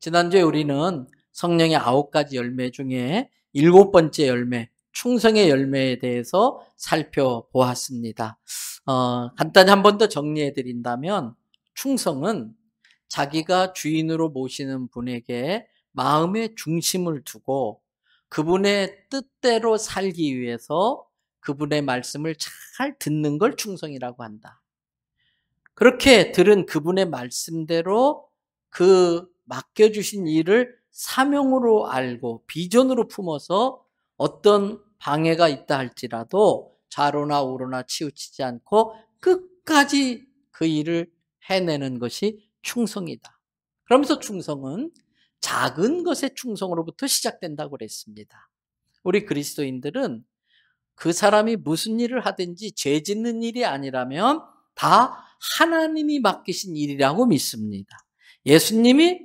지난주에 우리는 성령의 9가지 열매 중에 7번째 열매, 충성의 열매에 대해서 살펴보았습니다. 간단히 한 번 더 정리해 드린다면 충성은 자기가 주인으로 모시는 분에게 마음의 중심을 두고 그분의 뜻대로 살기 위해서 그분의 말씀을 잘 듣는 걸 충성이라고 한다. 그렇게 들은 그분의 말씀대로 그 맡겨주신 일을 사명으로 알고 비전으로 품어서 어떤 방해가 있다 할지라도 좌로나 우로나 치우치지 않고 끝까지 그 일을 해내는 것이 충성이다. 그러면서 충성은 작은 것의 충성으로부터 시작된다고 그랬습니다. 우리 그리스도인들은 그 사람이 무슨 일을 하든지 죄 짓는 일이 아니라면 다 하나님이 맡기신 일이라고 믿습니다. 예수님이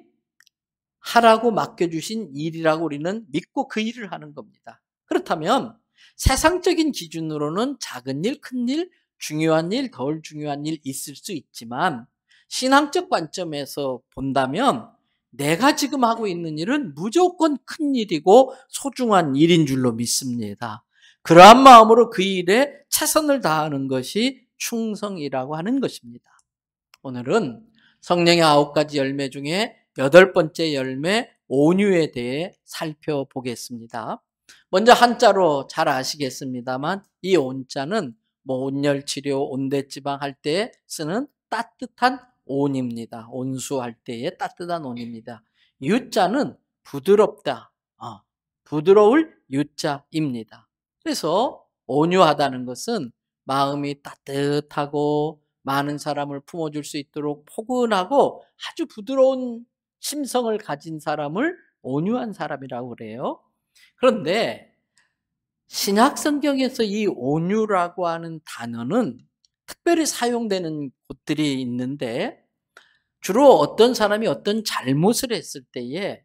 하라고 맡겨주신 일이라고 우리는 믿고 그 일을 하는 겁니다. 그렇다면 세상적인 기준으로는 작은 일, 큰 일, 중요한 일, 덜 중요한 일 있을 수 있지만 신앙적 관점에서 본다면 내가 지금 하고 있는 일은 무조건 큰 일이고 소중한 일인 줄로 믿습니다. 그러한 마음으로 그 일에 최선을 다하는 것이 충성이라고 하는 것입니다. 오늘은 성령의 9가지 열매 중에 8번째 열매 온유에 대해 살펴보겠습니다. 먼저 한자로 잘 아시겠습니다만 이 온자는 온열치료, 온대지방 할 때 쓰는 따뜻한 온입니다. 온수할 때의 따뜻한 온입니다. 유자는 부드럽다, 부드러울 유자입니다. 그래서 온유하다는 것은 마음이 따뜻하고 많은 사람을 품어줄 수 있도록 포근하고 아주 부드러운 심성을 가진 사람을 온유한 사람이라고 그래요. 그런데 신약 성경에서 이 온유라고 하는 단어는 특별히 사용되는 곳들이 있는데 주로 어떤 사람이 어떤 잘못을 했을 때에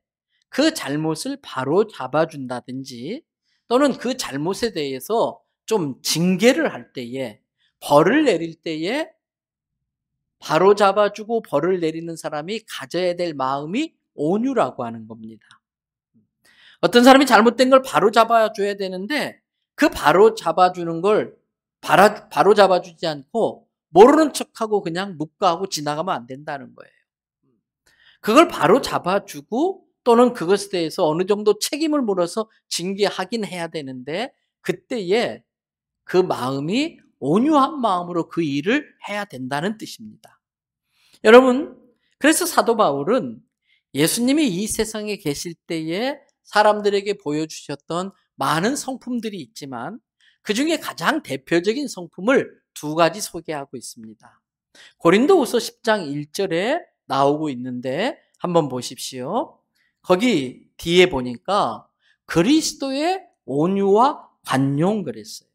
그 잘못을 바로 잡아준다든지 또는 그 잘못에 대해서 좀 징계를 할 때에 벌을 내릴 때에 바로 잡아주고 벌을 내리는 사람이 가져야 될 마음이 온유라고 하는 겁니다. 어떤 사람이 잘못된 걸 바로 잡아줘야 되는데 그 바로 잡아주는 걸 바로 잡아주지 않고 모르는 척하고 그냥 묵과하고 지나가면 안 된다는 거예요. 그걸 바로 잡아주고 또는 그것에 대해서 어느 정도 책임을 물어서 징계하긴 해야 되는데 그때에 그 마음이 온유한 마음으로 그 일을 해야 된다는 뜻입니다. 여러분, 그래서 사도 바울은 예수님이 이 세상에 계실 때에 사람들에게 보여주셨던 많은 성품들이 있지만 그중에 가장 대표적인 성품을 2가지 소개하고 있습니다. 고린도후서 10장 1절에 나오고 있는데 한번 보십시오. 거기 뒤에 보니까 그리스도의 온유와 관용 그랬어요.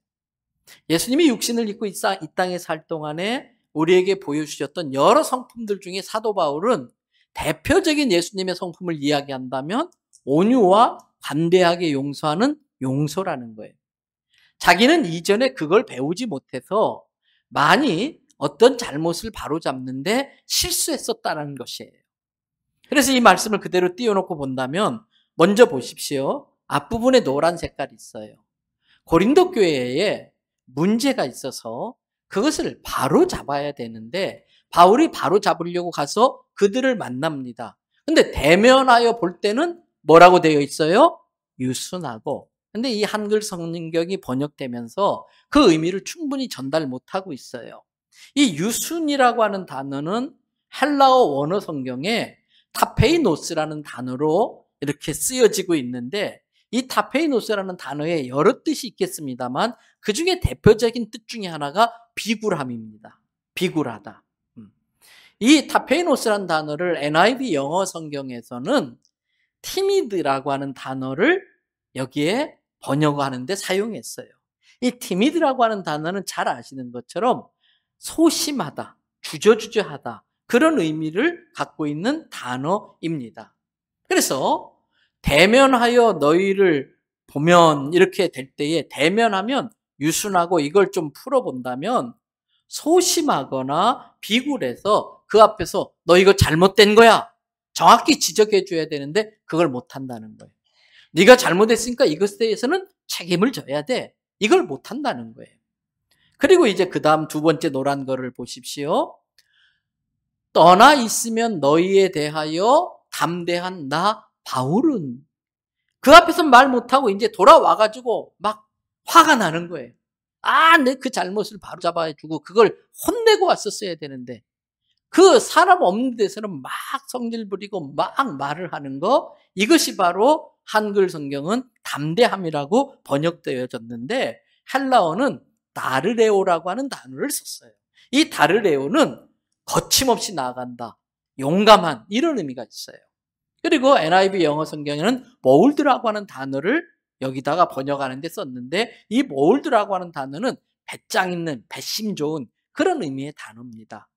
예수님이 육신을 입고 이 땅에 살 동안에 우리에게 보여주셨던 여러 성품들 중에 사도 바울은 대표적인 예수님의 성품을 이야기한다면 온유와 관대하게 용서하는 용서라는 거예요. 자기는 이전에 그걸 배우지 못해서 많이 어떤 잘못을 바로잡는데 실수했었다는 것이에요. 그래서 이 말씀을 그대로 띄워놓고 본다면 먼저 보십시오. 앞부분에 노란 색깔이 있어요. 고린도 교회에 문제가 있어서 그것을 바로 잡아야 되는데 바울이 바로 잡으려고 가서 그들을 만납니다. 근데 대면하여 볼 때는 뭐라고 되어 있어요? 유순하고. 근데 이 한글 성경이 번역되면서 그 의미를 충분히 전달 못하고 있어요. 이 유순이라고 하는 단어는 헬라어 원어 성경에 타페이노스라는 단어로 이렇게 쓰여지고 있는데 이 타페이노스라는 단어에 여러 뜻이 있겠습니다만 그중에 대표적인 뜻 중에 하나가 비굴함입니다. 비굴하다. 이 타페이노스라는 단어를 NIV 영어 성경에서는 티미드라고 하는 단어를 여기에 번역하는데 사용했어요. 이 티미드라고 하는 단어는 잘 아시는 것처럼 소심하다, 주저주저하다 그런 의미를 갖고 있는 단어입니다. 그래서 대면하여 너희를 보면 이렇게 될 때에 대면하면 유순하고 이걸 좀 풀어본다면 소심하거나 비굴해서 그 앞에서 너 이거 잘못된 거야 정확히 지적해 줘야 되는데 그걸 못한다는 거예요. 네가 잘못했으니까 이것에 대해서는 책임을 져야 돼. 이걸 못한다는 거예요. 그리고 이제 그 다음 두 번째 노란 거를 보십시오. 떠나 있으면 너희에 대하여 담대한 나 바울은, 그 앞에서 말 못하고 이제 돌아와가지고 막 화가 나는 거예요. 내 그 잘못을 바로잡아주고 그걸 혼내고 왔었어야 되는데, 그 사람 없는 데서는 막 성질 부리고 막 말을 하는 거, 이것이 바로 한글 성경은 담대함이라고 번역되어졌는데, 헬라어는 다르레오라고 하는 단어를 썼어요. 이 다르레오는 거침없이 나아간다, 용감한, 이런 의미가 있어요. 그리고 NIV 영어 성경에는 bold라고 하는 단어를 여기다가 번역하는 데 썼는데, 이 bold라고 하는 단어는 배짱 있는, 배심 좋은 그런 의미의 단어입니다.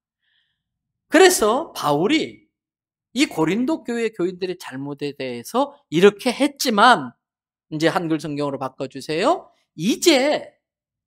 그래서 바울이 이 고린도 교회 교인들의 잘못에 대해서 이렇게 했지만, 이제 한글 성경으로 바꿔주세요. 이제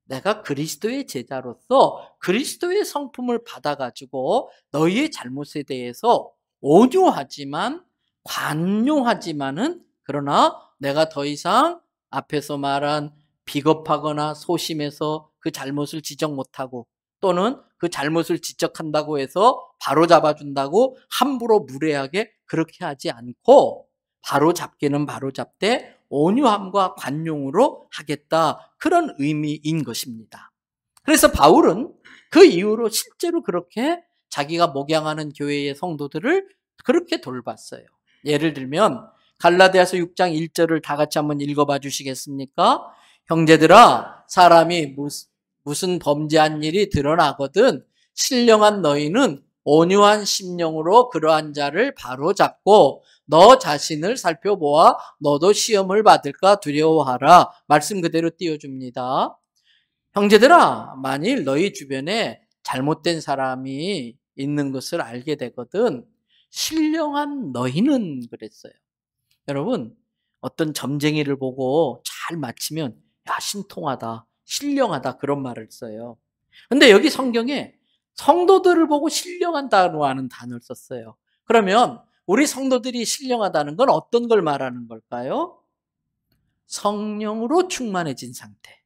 내가 그리스도의 제자로서 그리스도의 성품을 받아가지고 너희의 잘못에 대해서 온유하지만, 관용하지만은, 그러나 내가 더 이상 앞에서 말한 비겁하거나 소심해서 그 잘못을 지적 못하고, 또는 그 잘못을 지적한다고 해서 바로 잡아준다고 함부로 무례하게 그렇게 하지 않고, 바로 잡기는 바로 잡되 온유함과 관용으로 하겠다, 그런 의미인 것입니다. 그래서 바울은 그 이후로 실제로 그렇게 자기가 목양하는 교회의 성도들을 그렇게 돌봤어요. 예를 들면 갈라디아서 6장 1절을 다 같이 한번 읽어봐 주시겠습니까? 형제들아, 사람이 무슨 범죄한 일이 드러나거든 신령한 너희는 온유한 심령으로 그러한 자를 바로잡고 너 자신을 살펴보아 너도 시험을 받을까 두려워하라. 말씀 그대로 띄워줍니다. 형제들아, 만일 너희 주변에 잘못된 사람이 있는 것을 알게 되거든 신령한 너희는, 그랬어요. 여러분, 어떤 점쟁이를 보고 잘 맞히면 야, 신통하다, 신령하다, 그런 말을 써요. 근데 여기 성경에 성도들을 보고 신령하다고 하는 단어를 썼어요. 그러면 우리 성도들이 신령하다는 건 어떤 걸 말하는 걸까요? 성령으로 충만해진 상태,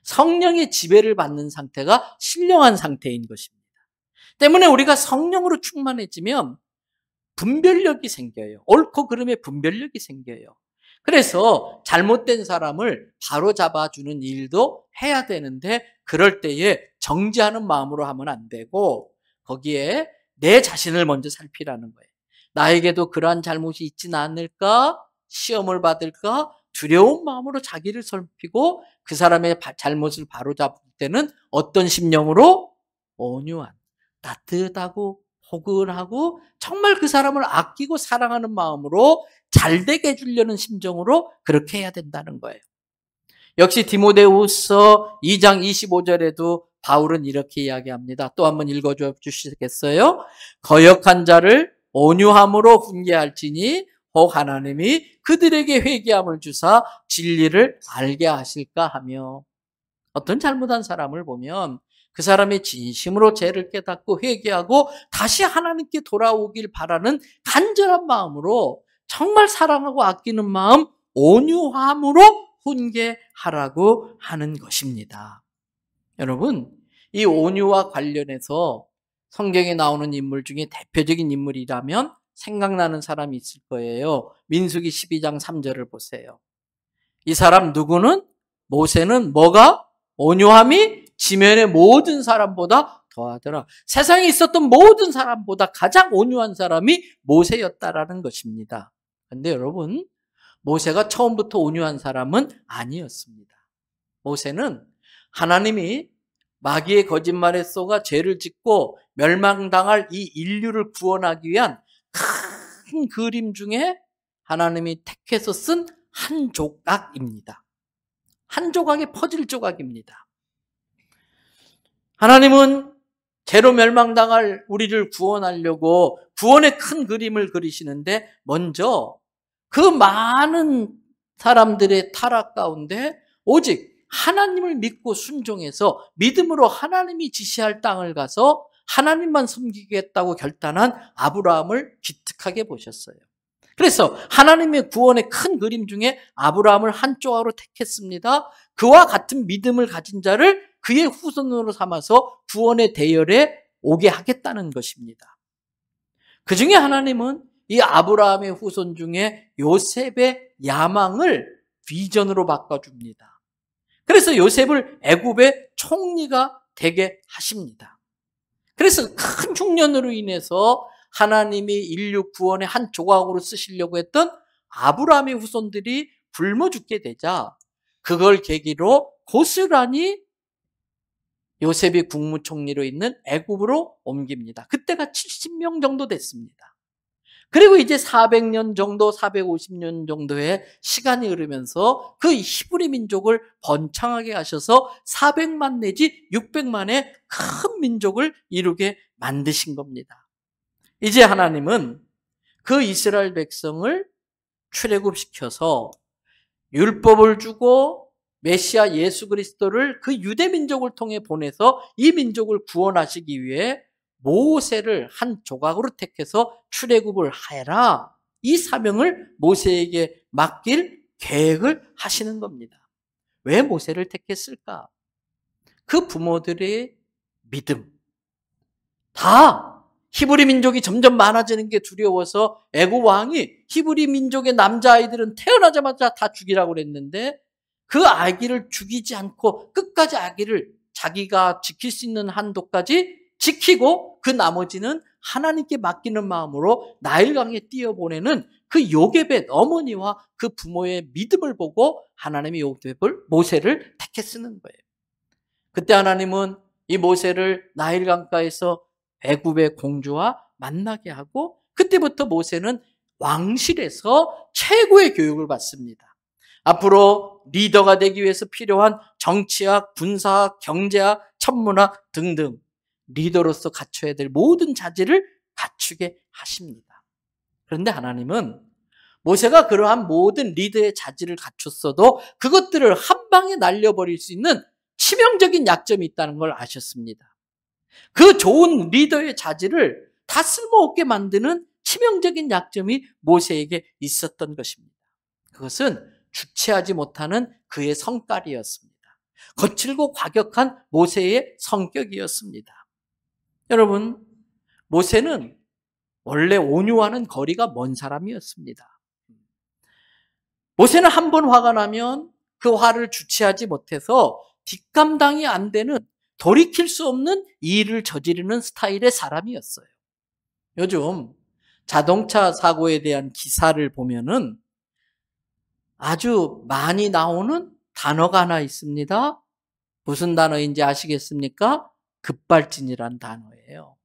성령의 지배를 받는 상태가 신령한 상태인 것입니다. 때문에 우리가 성령으로 충만해지면 분별력이 생겨요. 옳고 그름의 분별력이 생겨요. 그래서 잘못된 사람을 바로 잡아주는 일도 해야 되는데, 그럴 때에 정죄하는 마음으로 하면 안 되고 거기에 내 자신을 먼저 살피라는 거예요. 나에게도 그러한 잘못이 있지는 않을까? 시험을 받을까? 두려운 마음으로 자기를 살피고 그 사람의 잘못을 바로잡을 때는 어떤 심령으로? 온유한, 따뜻하고 포근하고 정말 그 사람을 아끼고 사랑하는 마음으로 잘되게 해주려는 심정으로 그렇게 해야 된다는 거예요. 역시 디모데후서 2장 25절에도 바울은 이렇게 이야기합니다. 또 한번 읽어줘 주시겠어요? 거역한 자를 온유함으로 훈계할지니 혹 하나님이 그들에게 회개함을 주사 진리를 알게 하실까 하며. 어떤 잘못한 사람을 보면 그 사람의 진심으로 죄를 깨닫고 회개하고 다시 하나님께 돌아오길 바라는 간절한 마음으로, 정말 사랑하고 아끼는 마음, 온유함으로 훈계하라고 하는 것입니다. 여러분, 이 온유와 관련해서 성경에 나오는 인물 중에 대표적인 인물이라면 생각나는 사람이 있을 거예요. 민수기 12장 3절을 보세요. 이 사람 누구는? 모세는 뭐가? 온유함이 지면의 모든 사람보다 더하더라. 세상에 있었던 모든 사람보다 가장 온유한 사람이 모세였다라는 것입니다. 그런데 여러분, 모세가 처음부터 온유한 사람은 아니었습니다. 모세는 하나님이 마귀의 거짓말에 속아 죄를 짓고 멸망당할 이 인류를 구원하기 위한 큰 그림 중에 하나님이 택해서 쓴 한 조각입니다. 한 조각의 퍼즐 조각입니다. 하나님은 죄로 멸망당할 우리를 구원하려고 구원의 큰 그림을 그리시는데, 먼저 그 많은 사람들의 타락 가운데 오직 하나님을 믿고 순종해서 믿음으로 하나님이 지시할 땅을 가서 하나님만 섬기겠다고 결단한 아브라함을 기특하게 보셨어요. 그래서 하나님의 구원의 큰 그림 중에 아브라함을 한 조각으로 택했습니다. 그와 같은 믿음을 가진 자를 그의 후손으로 삼아서 구원의 대열에 오게 하겠다는 것입니다. 그 중에 하나님은 이 아브라함의 후손 중에 요셉의 야망을 비전으로 바꿔줍니다. 그래서 요셉을 애굽의 총리가 되게 하십니다. 그래서 큰 흉년으로 인해서 하나님이 인류 구원의 한 조각으로 쓰시려고 했던 아브라함의 후손들이 굶어 죽게 되자 그걸 계기로 고스란히 요셉이 국무총리로 있는 애굽으로 옮깁니다. 그때가 70명 정도 됐습니다. 그리고 이제 400년 정도, 450년 정도의 시간이 흐르면서 그 히브리 민족을 번창하게 하셔서 400만 내지 600만의 큰 민족을 이루게 만드신 겁니다. 이제 하나님은 그 이스라엘 백성을 출애굽시켜서 율법을 주고 메시아 예수 그리스도를 그 유대 민족을 통해 보내서 이 민족을 구원하시기 위해 모세를 한 조각으로 택해서 출애굽을 하라. 이 사명을 모세에게 맡길 계획을 하시는 겁니다. 왜 모세를 택했을까? 그 부모들의 믿음. 다 히브리 민족이 점점 많아지는 게 두려워서 애굽 왕이 히브리 민족의 남자아이들은 태어나자마자 다 죽이라고 그랬는데 그 아기를 죽이지 않고 끝까지 아기를 자기가 지킬 수 있는 한도까지 지키고 그 나머지는 하나님께 맡기는 마음으로 나일강에 띄어보내는 그 요게벳 어머니와 그 부모의 믿음을 보고 하나님이 모세를 택해 쓰는 거예요. 그때 하나님은 이 모세를 나일강가에서 애굽의 공주와 만나게 하고 그때부터 모세는 왕실에서 최고의 교육을 받습니다. 앞으로 리더가 되기 위해서 필요한 정치학, 군사학, 경제학, 천문학 등등 리더로서 갖춰야 될 모든 자질을 갖추게 하십니다. 그런데 하나님은 모세가 그러한 모든 리더의 자질을 갖췄어도 그것들을 한 방에 날려버릴 수 있는 치명적인 약점이 있다는 걸 아셨습니다. 그 좋은 리더의 자질을 다 쓸모없게 만드는 치명적인 약점이 모세에게 있었던 것입니다. 그것은 주체하지 못하는 그의 성깔이었습니다. 거칠고 과격한 모세의 성격이었습니다. 여러분, 모세는 원래 온유와는 거리가 먼 사람이었습니다. 모세는 한 번 화가 나면 그 화를 주체하지 못해서 뒷감당이 안 되는 돌이킬 수 없는 일을 저지르는 스타일의 사람이었어요. 요즘 자동차 사고에 대한 기사를 보면은 아주 많이 나오는 단어가 하나 있습니다. 무슨 단어인지 아시겠습니까? 급발진이란 단어예요.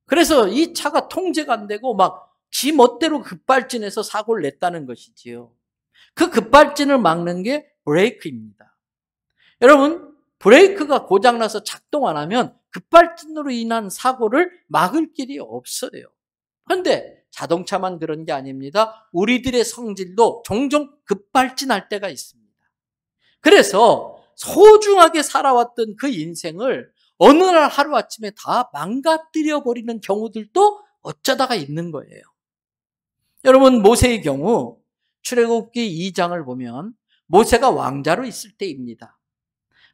그래서 이 차가 통제가 안 되고 막 지 멋대로 급발진해서 사고를 냈다는 것이지요. 그 급발진을 막는 게 브레이크입니다. 여러분, 브레이크가 고장나서 작동 안 하면 급발진으로 인한 사고를 막을 길이 없어요. 그런데 자동차만 그런 게 아닙니다. 우리들의 성질도 종종 급발진할 때가 있습니다. 그래서 소중하게 살아왔던 그 인생을 어느 날 하루아침에 다 망가뜨려 버리는 경우들도 어쩌다가 있는 거예요. 여러분, 모세의 경우 출애굽기 2장을 보면 모세가 왕자로 있을 때입니다.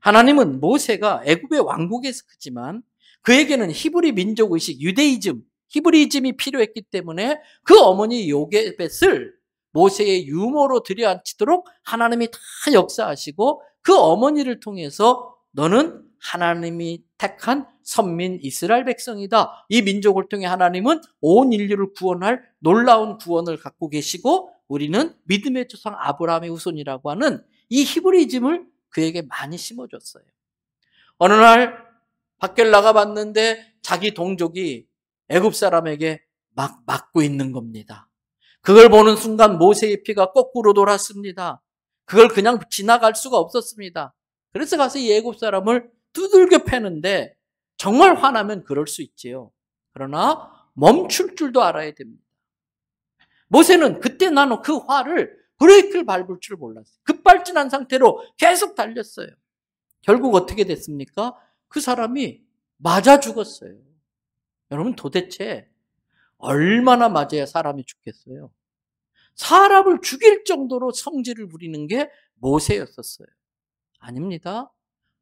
하나님은 모세가 애굽의 왕국에서 크지만 그에게는 히브리 민족의식, 유대이즘, 히브리즘이 필요했기 때문에 그 어머니 요게벳을 모세의 유모로 들여앉히도록 하나님이 다 역사하시고 그 어머니를 통해서 너는 하나님이 택한 선민 이스라엘 백성이다. 이 민족을 통해 하나님은 온 인류를 구원할 놀라운 구원을 갖고 계시고 우리는 믿음의 조상 아브라함의 후손이라고 하는 이 히브리즘을 그에게 많이 심어줬어요. 어느 날 밖을 나가봤는데 자기 동족이 애굽 사람에게 막 맞고 있는 겁니다. 그걸 보는 순간 모세의 피가 거꾸로 돌았습니다. 그걸 그냥 지나갈 수가 없었습니다. 그래서 가서 이 애굽 사람을 두들겨 패는데 정말 화나면 그럴 수 있지요. 그러나 멈출 줄도 알아야 됩니다. 모세는 그때 나는 그 화를 브레이크를 밟을 줄 몰랐어요. 급발진한 상태로 계속 달렸어요. 결국 어떻게 됐습니까? 그 사람이 맞아 죽었어요. 여러분 도대체 얼마나 맞아야 사람이 죽겠어요? 사람을 죽일 정도로 성질을 부리는 게 모세였었어요. 아닙니다.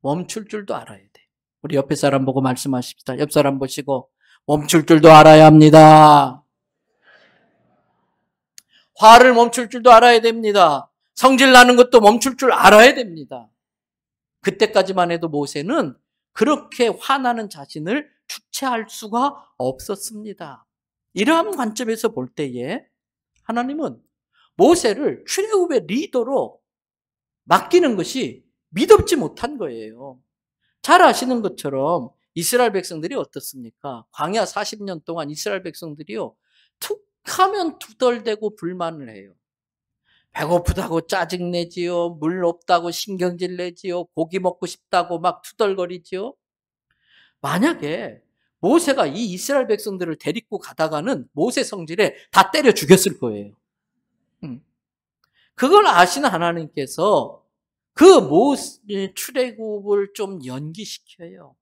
멈출 줄도 알아야 돼. 우리 옆에 사람 보고 말씀하십시다. 옆 사람 보시고 멈출 줄도 알아야 합니다. 화를 멈출 줄도 알아야 됩니다. 성질 나는 것도 멈출 줄 알아야 됩니다. 그때까지만 해도 모세는 그렇게 화나는 자신을 주체할 수가 없었습니다. 이러한 관점에서 볼 때에 하나님은 모세를 출애굽의 리더로 맡기는 것이 믿음지 못한 거예요. 잘 아시는 것처럼 이스라엘 백성들이 어떻습니까? 광야 40년 동안 이스라엘 백성들이요, 툭 하면 투덜대고 불만을 해요. 배고프다고 짜증내지요. 물 없다고 신경질 내지요. 고기 먹고 싶다고 막 투덜거리지요. 만약에 모세가 이 이스라엘 백성들을 데리고 가다가는 모세 성질에 다 때려 죽였을 거예요. 그걸 아시는 하나님께서 그 모세 출애굽을 좀 연기시켜요.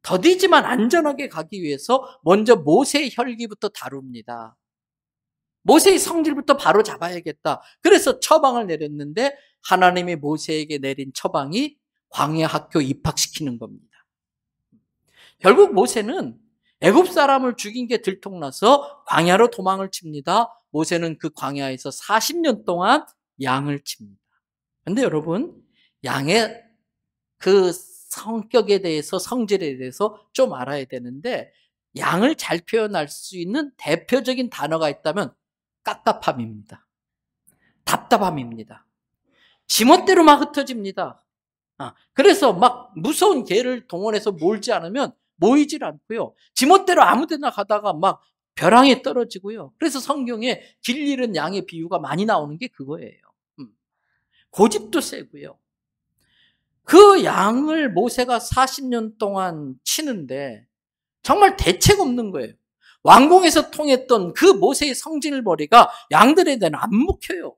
더디지만 안전하게 가기 위해서 먼저 모세의 혈기부터 다룹니다. 모세의 성질부터 바로 잡아야겠다. 그래서 처방을 내렸는데 하나님이 모세에게 내린 처방이 광야 학교 입학시키는 겁니다. 결국 모세는 애굽 사람을 죽인 게 들통나서 광야로 도망을 칩니다. 모세는 그 광야에서 40년 동안 양을 칩니다. 그런데 여러분, 양의 그 성격에 대해서, 성질에 대해서 좀 알아야 되는데, 양을 잘 표현할 수 있는 대표적인 단어가 있다면 깝깝함입니다. 답답함입니다. 지멋대로 막 흩어집니다. 그래서 막 무서운 개를 동원해서 몰지 않으면 모이질 않고요. 지멋대로 아무 데나 가다가 막 벼랑에 떨어지고요. 그래서 성경에 길 잃은 양의 비유가 많이 나오는 게 그거예요. 고집도 세고요. 그 양을 모세가 40년 동안 치는데 정말 대책 없는 거예요. 왕궁에서 통했던 그 모세의 성질머리가 양들에 대한 안 먹혀요.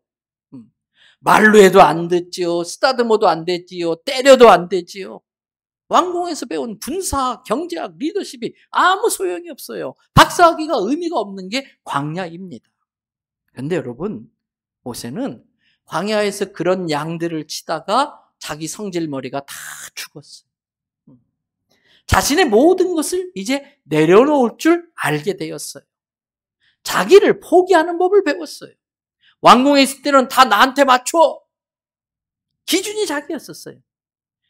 말로 해도 안 듣지요. 쓰다듬어도 안 되지요. 때려도 안 되지요. 왕궁에서 배운 군사, 경제학, 리더십이 아무 소용이 없어요. 박사학위가 의미가 없는 게 광야입니다. 그런데 여러분, 모세는 광야에서 그런 양들을 치다가 자기 성질머리가 다 죽었어요. 자신의 모든 것을 이제 내려놓을 줄 알게 되었어요. 자기를 포기하는 법을 배웠어요. 왕궁에 있을 때는 다 나한테 맞춰. 기준이 자기였었어요.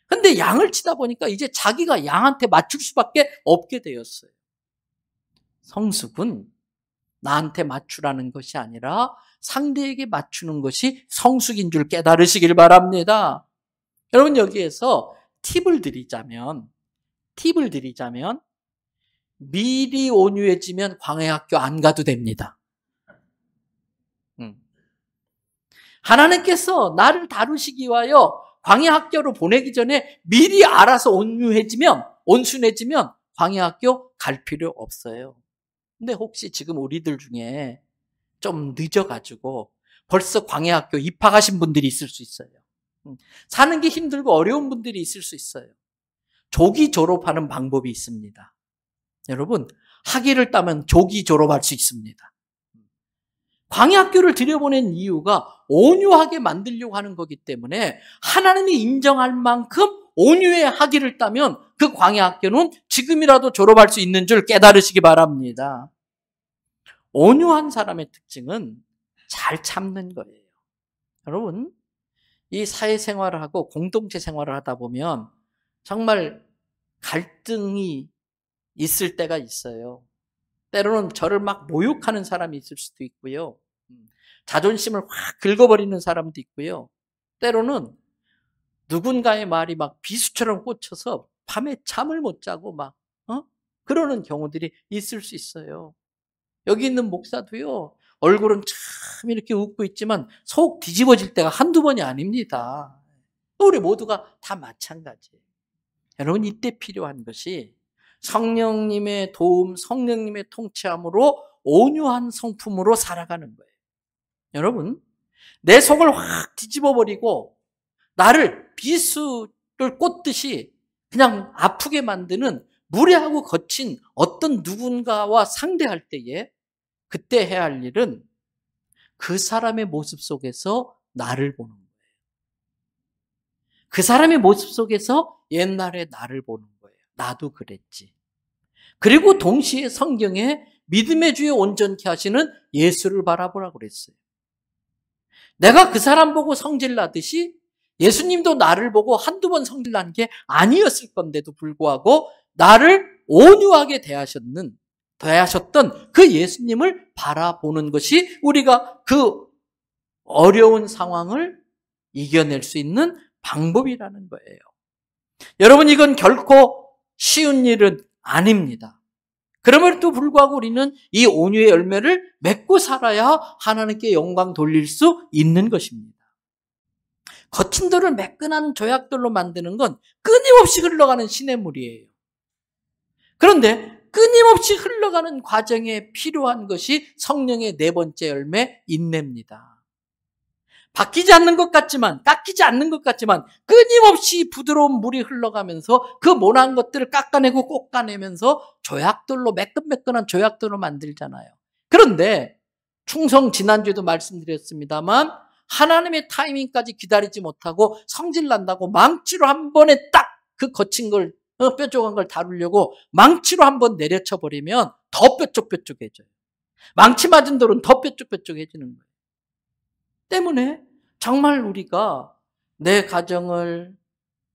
근데 양을 치다 보니까 이제 자기가 양한테 맞출 수밖에 없게 되었어요. 성숙은 나한테 맞추라는 것이 아니라 상대에게 맞추는 것이 성숙인 줄 깨달으시길 바랍니다. 여러분, 여기에서 팁을 드리자면 미리 온유해지면 광야학교 안 가도 됩니다. 하나님께서 나를 다루시기 위하여 광야학교로 보내기 전에 미리 알아서 온순해지면 광야학교 갈 필요 없어요. 근데 혹시 지금 우리들 중에 좀 늦어가지고 벌써 광야학교 입학하신 분들이 있을 수 있어요. 사는 게 힘들고 어려운 분들이 있을 수 있어요. 조기 졸업하는 방법이 있습니다. 여러분, 학위를 따면 조기 졸업할 수 있습니다. 광야학교를 들여보낸 이유가 온유하게 만들려고 하는 거기 때문에 하나님이 인정할 만큼 온유의 학위를 따면 그 광야학교는 지금이라도 졸업할 수 있는 줄 깨달으시기 바랍니다. 온유한 사람의 특징은 잘 참는 거예요. 여러분, 이 사회생활을 하고 공동체 생활을 하다 보면 정말 갈등이 있을 때가 있어요. 때로는 저를 막 모욕하는 사람이 있을 수도 있고요. 자존심을 확 긁어버리는 사람도 있고요. 때로는 누군가의 말이 막 비수처럼 꽂혀서 밤에 잠을 못 자고 막 그러는 경우들이 있을 수 있어요. 여기 있는 목사도요, 얼굴은 참 이렇게 웃고 있지만 속 뒤집어질 때가 한두 번이 아닙니다. 우리 모두가 다 마찬가지예요. 여러분, 이때 필요한 것이 성령님의 도움, 성령님의 통치함으로 온유한 성품으로 살아가는 거예요. 여러분, 내 속을 확 뒤집어버리고 나를 비수를 꽂듯이 그냥 아프게 만드는 무례하고 거친 어떤 누군가와 상대할 때에 그때 해야 할 일은 그 사람의 모습 속에서 나를 보는 거예요. 그 사람의 모습 속에서 옛날에 나를 보는 거예요. 나도 그랬지. 그리고 동시에 성경에 믿음의 주에 온전케 하시는 예수를 바라보라고 그랬어요. 내가 그 사람 보고 성질나듯이 예수님도 나를 보고 한두 번 성질난 게 아니었을 건데도 불구하고 나를 온유하게 대하셨던 그 예수님을 바라보는 것이 우리가 그 어려운 상황을 이겨낼 수 있는 방법이라는 거예요. 여러분, 이건 결코 쉬운 일은 아닙니다. 그럼에도 불구하고 우리는 이 온유의 열매를 맺고 살아야 하나님께 영광 돌릴 수 있는 것입니다. 거친 돌을 매끈한 조약돌로 만드는 건 끊임없이 흘러가는 시냇물이에요. 그런데 끊임없이 흘러가는 과정에 필요한 것이 성령의 네 번째 열매, 인내입니다. 바뀌지 않는 것 같지만, 깎이지 않는 것 같지만 끊임없이 부드러운 물이 흘러가면서 그 모난 것들을 깎아내고 꽂아내면서 조약돌로, 매끈매끈한 조약돌로 만들잖아요. 그런데 충성, 지난주에도 말씀드렸습니다만 하나님의 타이밍까지 기다리지 못하고 성질난다고 망치로 한 번에 딱 그 거친 걸, 뾰족한 걸 다루려고 망치로 한 번 내려쳐 버리면 더 뾰족뾰족해져요. 망치 맞은 돌은 더 뾰족뾰족해지는 거예요. 때문에 정말 우리가 내 가정을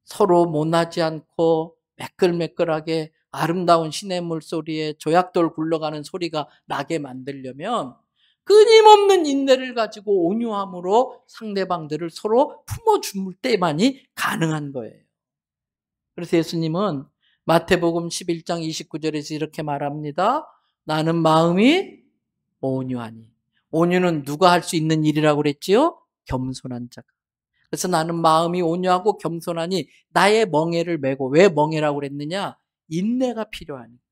서로 모나지 않고 매끌매끌하게 아름다운 시냇물 소리에 조약돌 굴러가는 소리가 나게 만들려면 끊임없는 인내를 가지고 온유함으로 상대방들을 서로 품어줄 때만이 가능한 거예요. 그래서 예수님은 마태복음 11장 29절에서 이렇게 말합니다. 나는 마음이 온유하니. 온유는 누가 할 수 있는 일이라고 그랬지요? 겸손한 자가. 그래서 나는 마음이 온유하고 겸손하니 나의 멍에를 메고. 왜 멍에라고 그랬느냐? 인내가 필요하니까.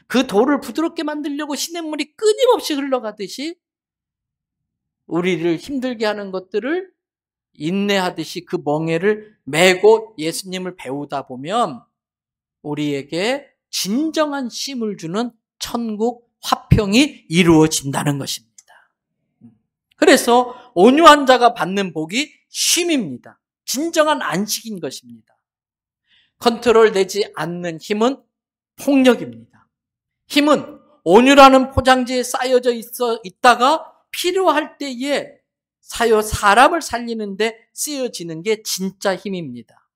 그 돌을 부드럽게 만들려고 시냇물이 끊임없이 흘러가듯이 우리를 힘들게 하는 것들을 인내하듯이 그 멍에를 메고 예수님을 배우다 보면 우리에게 진정한 쉼을 주는 천국 화평이 이루어진다는 것입니다. 그래서 온유한 자가 받는 복이 쉼입니다. 진정한 안식인 것입니다. 컨트롤되지 않는 힘은 폭력입니다. 힘은 온유라는 포장지에 쌓여져 있다가 필요할 때에 사람을 살리는데 쓰여지는 게 진짜 힘입니다.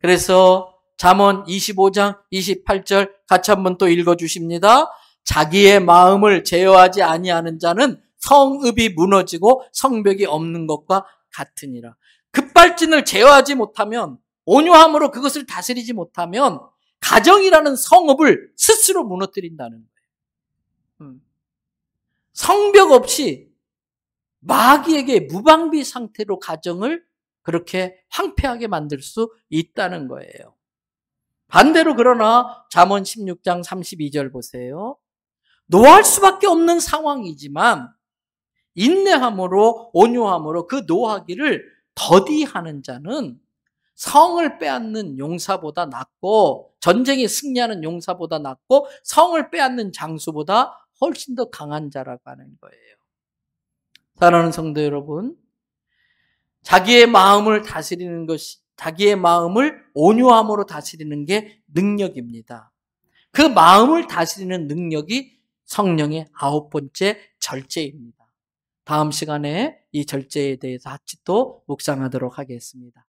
그래서 잠언 25장 28절 같이 한번 또 읽어주십니다. 자기의 마음을 제어하지 아니하는 자는 성읍이 무너지고 성벽이 없는 것과 같으니라. 급발진을 제어하지 못하면, 온유함으로 그것을 다스리지 못하면 가정이라는 성읍을 스스로 무너뜨린다는 거예요. 성벽 없이 마귀에게 무방비 상태로 가정을 그렇게 황폐하게 만들 수 있다는 거예요. 반대로 그러나 잠언 16장 32절 보세요. 노할 수밖에 없는 상황이지만 인내함으로 온유함으로 그 노하기를 더디하는 자는 성을 빼앗는 용사보다 낫고, 전쟁에 승리하는 용사보다 낫고 성을 빼앗는 장수보다 훨씬 더 강한 자라고 하는 거예요. 사랑하는 성도 여러분, 자기의 마음을 다스리는 것이, 자기의 마음을 온유함으로 다스리는 게 능력입니다. 그 마음을 다스리는 능력이 성령의 9번째 절제입니다. 다음 시간에 이 절제에 대해서 같이 또 묵상하도록 하겠습니다.